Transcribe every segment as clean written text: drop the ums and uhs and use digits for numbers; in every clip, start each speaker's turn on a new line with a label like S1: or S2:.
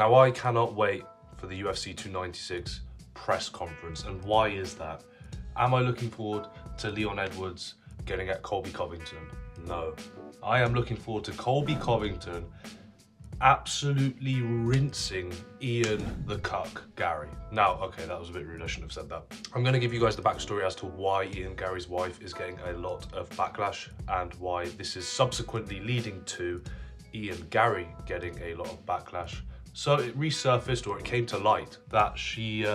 S1: Now, I cannot wait for the UFC 296 press conference. And why is that? Am I looking forward to Leon Edwards getting at Colby Covington? No. I am looking forward to Colby Covington absolutely rinsing Ian the Cuck Garry. Now, okay, that was a bit rude, I shouldn't have said that. I'm gonna give you guys the backstory as to why Ian Garry's wife is getting a lot of backlash and why this is subsequently leading to Ian Garry getting a lot of backlash. So it resurfaced, or it came to light, that she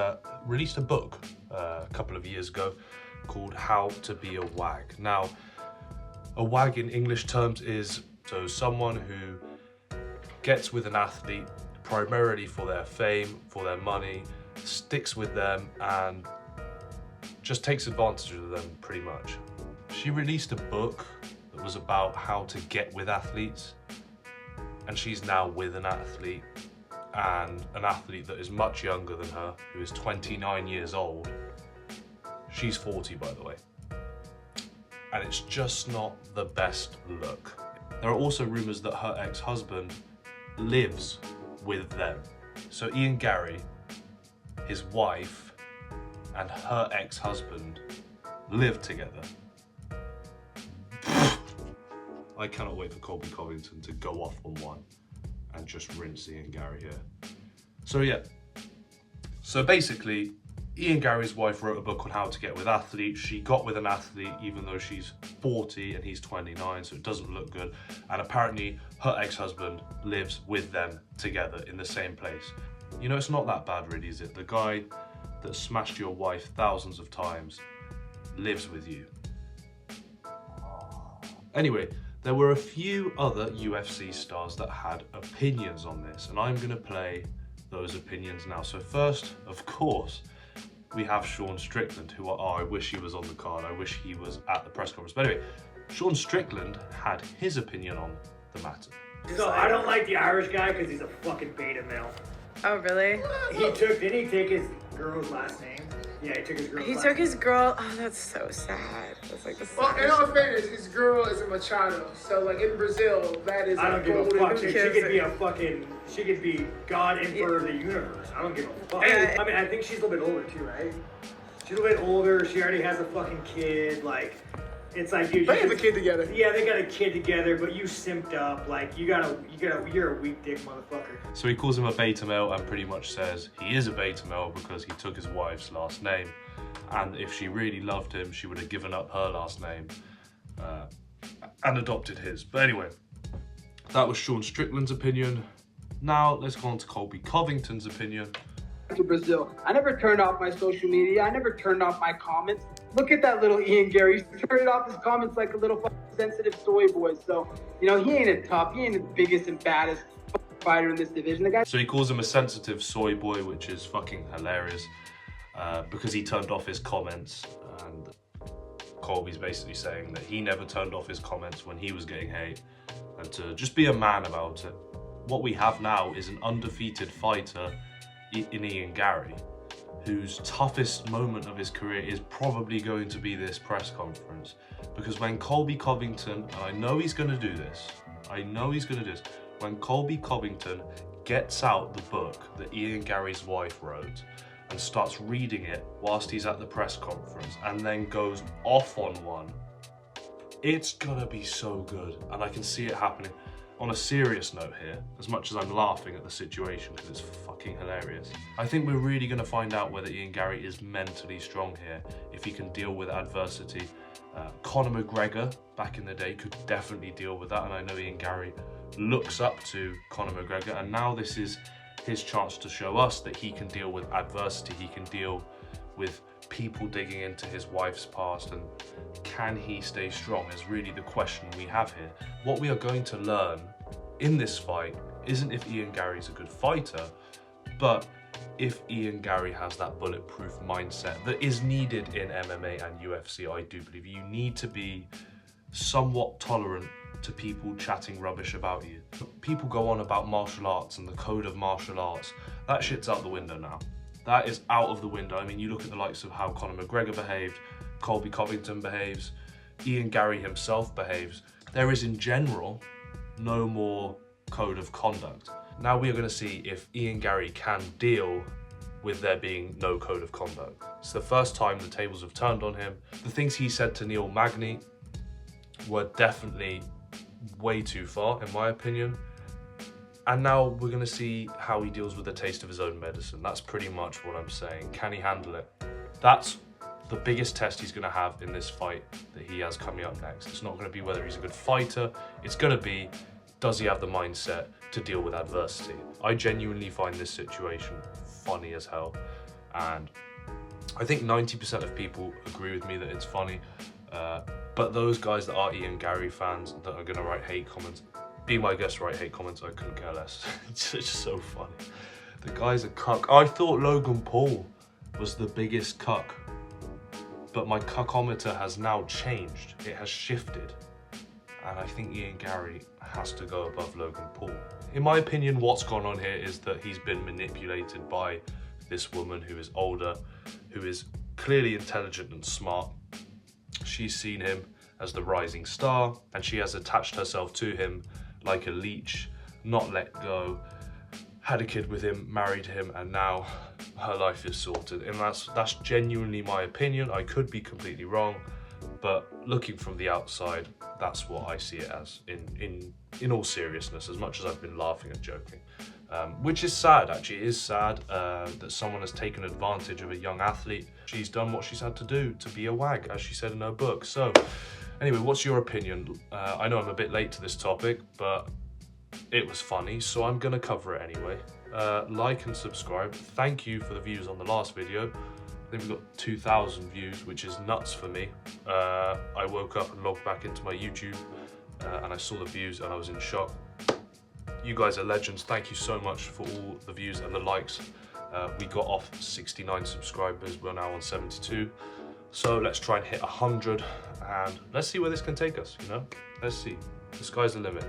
S1: released a book a couple of years ago called How to Be a Wag. Now, a wag in English terms is someone who gets with an athlete primarily for their fame, for their money, sticks with them and just takes advantage of them pretty much. She released a book that was about how to get with athletes, and she's now with an athlete, and an athlete that is much younger than her, who is 29 years old. She's 40, by the way. And it's just not the best look. There are also rumors that her ex-husband lives with them. So Ian Garry, his wife, and her ex-husband live together. I cannot wait for Colby Covington to go off on one and just rinse Ian Garry here. So yeah, so basically, Ian Garry's wife wrote a book on how to get with athletes. She got with an athlete even though she's 40 and he's 29, so it doesn't look good. And apparently her ex-husband lives with them together in the same place. You know, it's not that bad really, is it? The guy that smashed your wife thousands of times lives with you. Anyway, there were a few other UFC stars that had opinions on this, and I'm gonna play those opinions now. So first, of course, we have Sean Strickland, who I wish he was on the card. I wish he was at the press conference. But anyway, Sean Strickland had his opinion on the matter.
S2: So I don't like the Irish guy because he's a fucking beta male.
S3: Oh, really?
S2: Didn't he take his girl's last name? Yeah, he took his girl's
S3: He
S2: last
S3: took
S2: name.
S3: his girl. Oh, that's so sad. That's like the
S4: Well, in
S3: saddest.
S4: all fairness, his girl is a Machado. So, like, in Brazil, that is
S2: I don't
S4: a
S2: give a
S4: golden
S2: fuck. She
S3: Kids
S2: could be
S3: are-
S2: a fucking, she could be God Emperor of the universe. I don't give a fuck.
S3: Yeah.
S2: I mean, I think she's a little bit older too, right? She's a little bit older. She already has a fucking kid. Like, it's like you.
S4: They have a kid together.
S2: Yeah, they got a kid together, but you simped up. Like, you're a weak dick motherfucker.
S1: So he calls him a beta male and pretty much says he is a beta male because he took his wife's last name. And if she really loved him, she would have given up her last name and adopted his. But anyway, that was Sean Strickland's opinion. Now let's go on to Colby Covington's opinion.
S4: To Brazil. I never turned off my social media. I never turned off my comments. Look at that little Ian Garry. He turned off his comments like a little fucking sensitive soy boy. So, you know, he ain't a tough. He ain't the biggest and baddest fighter in this division. The guy.
S1: So he calls him a sensitive soy boy, which is fucking hilarious because he turned off his comments. And Colby's basically saying that he never turned off his comments when he was getting hate and to just be a man about it. What we have now is an undefeated fighter in Ian Garry, whose toughest moment of his career is probably going to be this press conference. Because when Colby Covington, and I know he's going to do this, when Colby Covington gets out the book that Ian Garry's wife wrote and starts reading it whilst he's at the press conference and then goes off on one, it's gonna be so good. And I can see it happening. On a serious note here, as much as I'm laughing at the situation because it's fucking hilarious, I think we're really going to find out whether Ian Garry is mentally strong here, if he can deal with adversity. Conor McGregor, back in the day, could definitely deal with that, and I know Ian Garry looks up to Conor McGregor, and now this is his chance to show us that he can deal with adversity, he can deal with people digging into his wife's past, and can he stay strong is really the question we have here. What we are going to learn in this fight isn't if Ian Garry is a good fighter, but if Ian Garry has that bulletproof mindset that is needed in MMA and UFC. I do believe you need to be somewhat tolerant to people chatting rubbish about you. People go on about martial arts and the code of martial arts. That shit's out the window now. That is out of the window. I mean, you look at the likes of how Conor McGregor behaved, Colby Covington behaves, Ian Garry himself behaves. There is, in general, no more code of conduct. Now we are going to see if Ian Garry can deal with there being no code of conduct. It's the first time the tables have turned on him. The things he said to Neil Magny were definitely way too far, in my opinion. And now we're going to see how he deals with the taste of his own medicine. That's pretty much what I'm saying. Can he handle it? That's the biggest test he's going to have in this fight that he has coming up next. It's not going to be whether he's a good fighter. It's going to be, does he have the mindset to deal with adversity? I genuinely find this situation funny as hell. And I think 90% of people agree with me that it's funny. But those guys that are Ian Garry fans that are going to write hate comments, be my guest, write hate comments, I couldn't care less. It's just so funny. The guy's a cuck. I thought Logan Paul was the biggest cuck, but my cuckometer has now changed. It has shifted. And I think Ian Garry has to go above Logan Paul. In my opinion, what's gone on here is that he's been manipulated by this woman who is older, who is clearly intelligent and smart. She's seen him as the rising star, and she has attached herself to him like a leech, not let go, had a kid with him, married him, and now her life is sorted. And that's genuinely my opinion. I could be completely wrong, but looking from the outside, that's what I see it as in all seriousness, as much as I've been laughing and joking. Which is sad, actually. It is sad that someone has taken advantage of a young athlete. She's done what she's had to do to be a wag, as she said in her book. So, anyway, what's your opinion? I know I'm a bit late to this topic, but it was funny, so I'm gonna cover it anyway. Like and subscribe. Thank you for the views on the last video. I think we've got 2,000 views, which is nuts for me. I woke up and logged back into my YouTube and I saw the views and I was in shock. You guys are legends. Thank you so much for all the views and the likes. We got off 69 subscribers. We're now on 72. So let's try and hit 100 and let's see where this can take us, you know? Let's see. The sky's the limit.